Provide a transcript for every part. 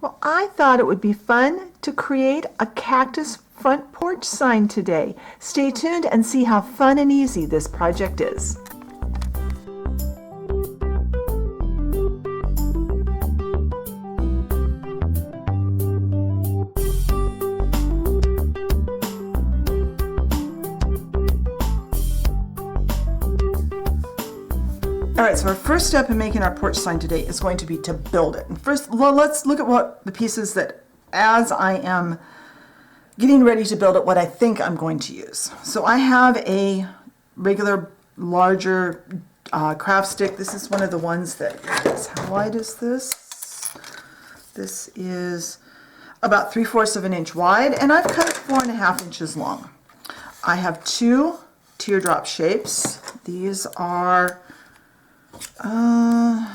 Well, I thought it would be fun to create a cactus front porch sign today. Stay tuned and see how fun and easy this project is. All right, so our first step in making our porch sign today is going to be to build it. And first, well, let's look at what the pieces that, as I am getting ready to build it, what I think I'm going to use. So I have a regular, larger craft stick. This is one of the ones that is, how wide is this? This is about 3/4 of an inch wide, and I've cut it 4.5 inches long. I have 2 teardrop shapes. These are about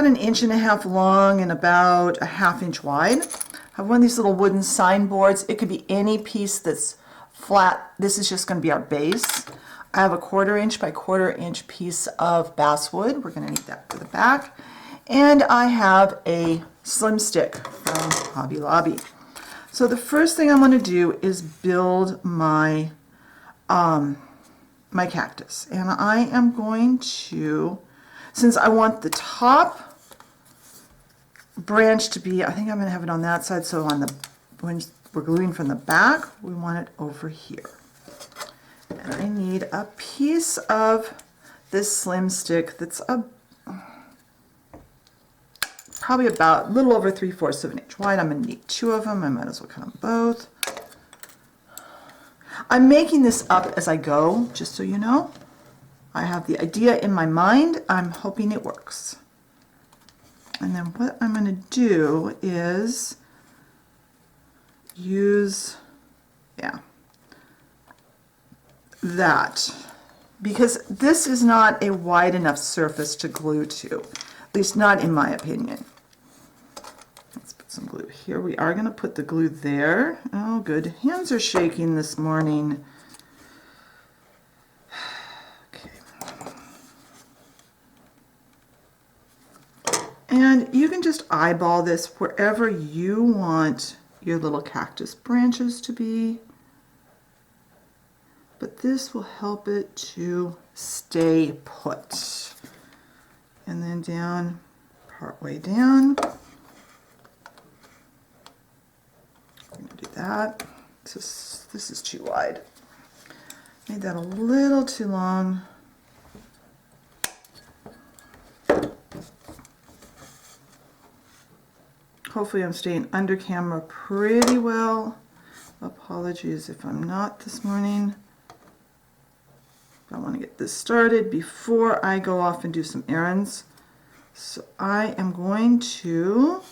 1.5 inches long and about a 1/2 inch wide. I have one of these little wooden signboards. It could be any piece that's flat. This is just going to be our base. I have a 1/4 inch by 1/4 inch piece of basswood. We're going to need that for the back. And I have a slim stick from Hobby Lobby. So the first thing I'm going to do is build my my cactus, and I am going to, since I want the top branch to be, I think I'm going to have it on that side, so on the, when we're gluing from the back, we want it over here. And I need a piece of this slim stick that's probably about a little over 3/4 of an inch wide. I'm going to need 2 of them. I might as well cut them both. I'm making this up as I go, just so you know. I have the idea in my mind. I'm hoping it works. And then what I'm going to do is use, that. Because this is not a wide enough surface to glue to, at least not in my opinion. Let's put some glue here. We are going to put the glue there. Oh, good. Hands are shaking this morning. Okay. And you can just eyeball this wherever you want your little cactus branches to be. But this will help it to stay put. And then down, part way down. I'm going to do that. This is too wide. Made that a little too long. Hopefully I'm staying under camera pretty well. Apologies if I'm not this morning. I want to get this started before I go off and do some errands. So I am going to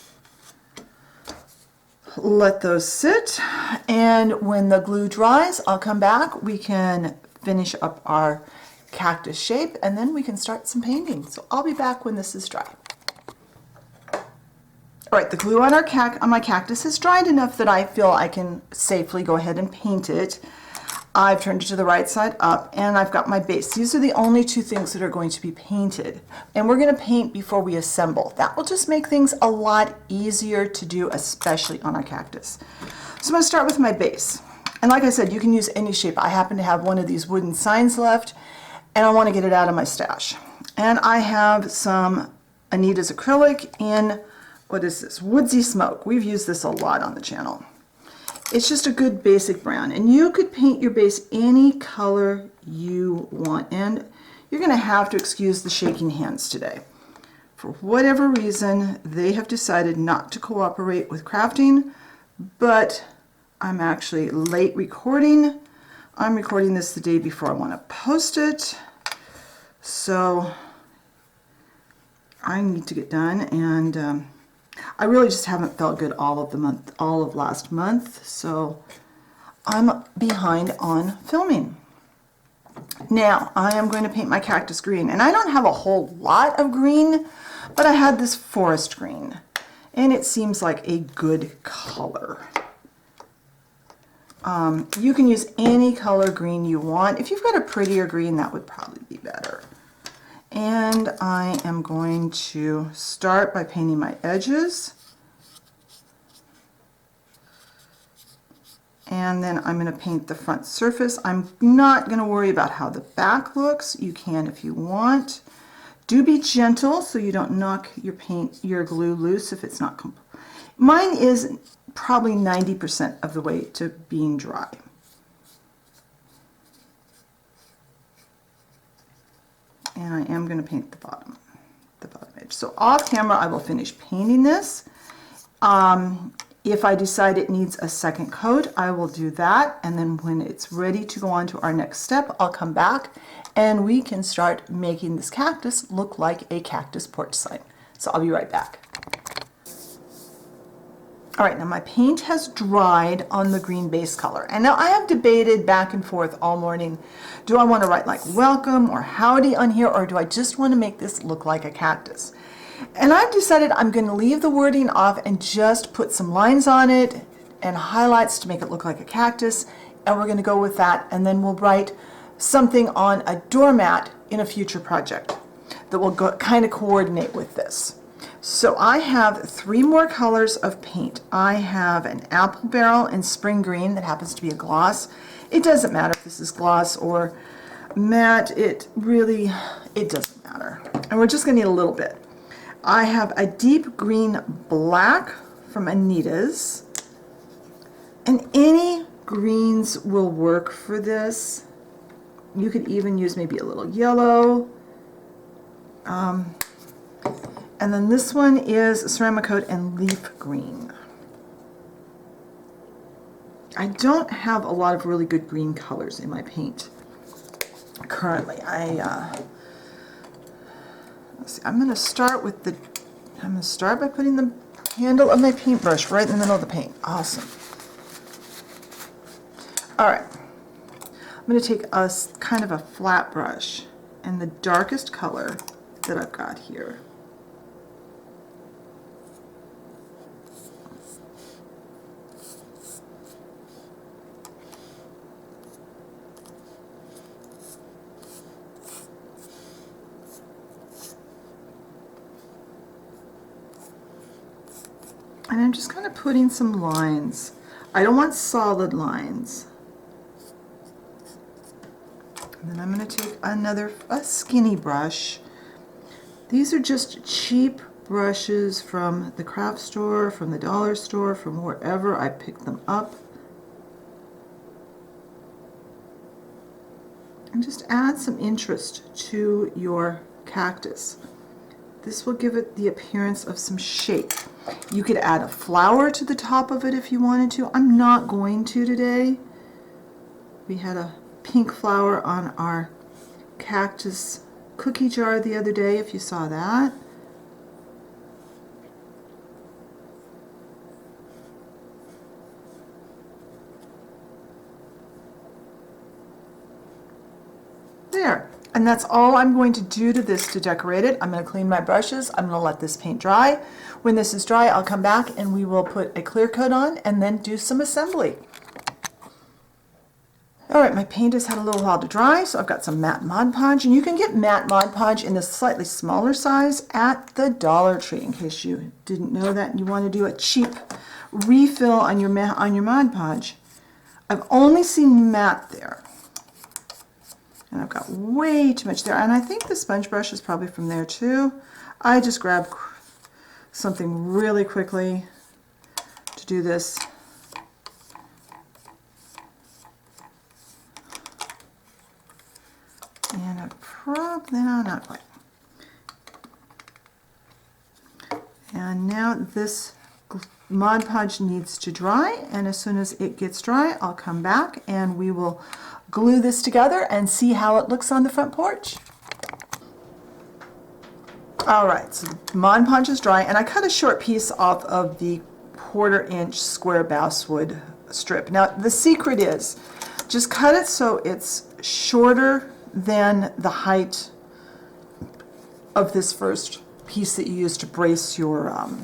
let those sit, and when the glue dries, I'll come back. We can finish up our cactus shape, and then we can start some painting. So I'll be back when this is dry. All right, the glue on my cactus has dried enough that I feel I can safely go ahead and paint it. I've turned it to the right side up, and I've got my base. These are the only 2 things that are going to be painted. And we're going to paint before we assemble. That will just make things a lot easier to do, especially on our cactus. So I'm going to start with my base. And like I said, you can use any shape. I happen to have one of these wooden signs left, and I want to get it out of my stash. And I have some Anita's acrylic in, what is this? Woodsy Smoke. We've used this a lot on the channel. It's just a good basic brown, and you could paint your base any color you want, and you're going to have to excuse the shaking hands today. For whatever reason, they have decided not to cooperate with crafting, but I'm actually late recording. I'm recording this the day before I want to post it, so I need to get done, and I really just haven't felt good all of last month, so I'm behind on filming. Now, I am going to paint my cactus green, and I don't have a whole lot of green, but I had this forest green, and it seems like a good color. You can use any color green you want. If you've got a prettier green, that would probably be better. And I am going to start by painting my edges. And then I'm going to paint the front surface. I'm not going to worry about how the back looks. You can if you want. Do be gentle so you don't knock your glue loose if it's not complete. Mine is probably 90% of the way to being dry. And I am going to paint the bottom edge. So off camera I will finish painting this. If I decide it needs a second coat, I will do that, and then when it's ready to go on to our next step, I'll come back and we can start making this cactus look like a cactus porch sign. So I'll be right back. All right, now my paint has dried on the green base color, and now I have debated back and forth all morning. Do I want to write like welcome or howdy on here, or do I just want to make this look like a cactus? And I've decided I'm going to leave the wording off and just put some lines on it and highlights to make it look like a cactus, and we're going to go with that, and then we'll write something on a doormat in a future project that will kind of coordinate with this. So I have 3 more colors of paint. I have an apple barrel in spring green that happens to be a gloss. It doesn't matter if this is gloss or matte, it doesn't matter. And we're just going to need a little bit. I have a deep green black from Anita's, and any greens will work for this. You could even use maybe a little yellow. And then this one is Ceramic Coat and Leaf Green. I don't have a lot of really good green colors in my paint currently. Let's see, I'm going to start by putting the handle of my paintbrush right in the middle of the paint. Awesome. All right. I'm going to take a kind of a flat brush and the darkest color that I've got here. And I'm just kind of putting some lines. I don't want solid lines. And then I'm going to take a skinny brush. These are just cheap brushes from the craft store, from the dollar store, from wherever I picked them up. And just add some interest to your cactus. This will give it the appearance of some shape. You could add a flower to the top of it if you wanted to. I'm not going to today. We had a pink flower on our cactus cookie jar the other day, if you saw that. There. And that's all I'm going to do to this to decorate it. I'm going to clean my brushes. I'm going to let this paint dry. When this is dry, I'll come back and we will put a clear coat on and then do some assembly. All right, my paint has had a little while to dry, so I've got some matte Mod Podge, and you can get matte Mod Podge in a slightly smaller size at the Dollar Tree, in case you didn't know that and you want to do a cheap refill on your Mod Podge. I've only seen matte there. And I've got way too much there. And I think the sponge brush is probably from there too. I just grabbed something really quickly to do this. And I not quite. And now this Mod Podge needs to dry. And as soon as it gets dry, I'll come back and we will glue this together and see how it looks on the front porch. Alright, so Mod Podge is dry, and I cut a short piece off of the 1/4-inch square basswood strip. Now the secret is just cut it so it's shorter than the height of this first piece that you use to brace your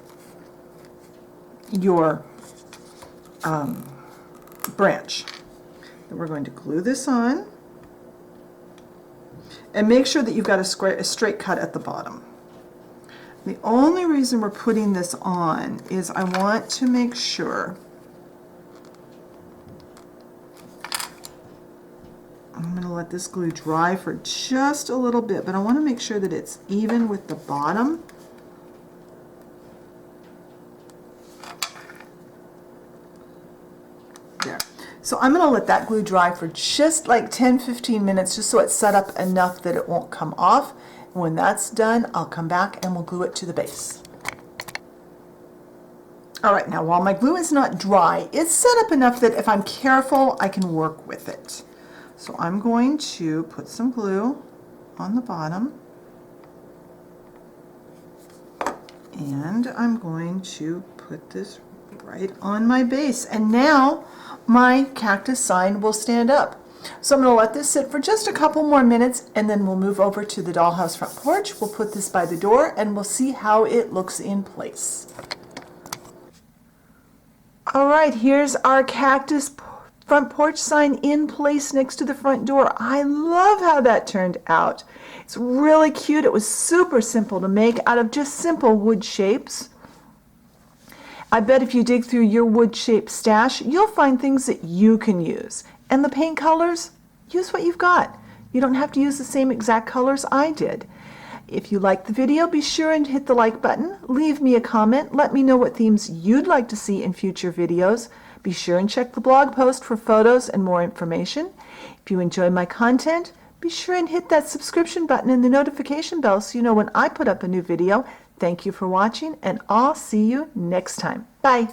branch. We're going to glue this on and make sure that you've got a straight cut at the bottom. The only reason we're putting this on is I want to make sure to let this glue dry for just a little bit, but I want to make sure that it's even with the bottom. There. So I'm going to let that glue dry for just like 10-15 minutes, just so it's set up enough that it won't come off. And when that's done, I'll come back and we'll glue it to the base. All right, now while my glue is not dry, it's set up enough that if I'm careful, I can work with it. So I'm going to put some glue on the bottom, and I'm going to put this right on my base. And now my cactus sign will stand up. So I'm going to let this sit for just a couple more minutes, and then we'll move over to the dollhouse front porch. We'll put this by the door and we'll see how it looks in place. All right, here's our cactus front porch sign in place next to the front door. I love how that turned out. It's really cute. It was super simple to make out of just simple wood shapes. I bet if you dig through your wood shape stash, you'll find things that you can use. And the paint colors, use what you've got. You don't have to use the same exact colors I did. If you liked the video, be sure and hit the like button. Leave me a comment. Let me know what themes you'd like to see in future videos. Be sure and check the blog post for photos and more information. If you enjoy my content, be sure and hit that subscription button and the notification bell so you know when I put up a new video. Thank you for watching, and I'll see you next time. Bye.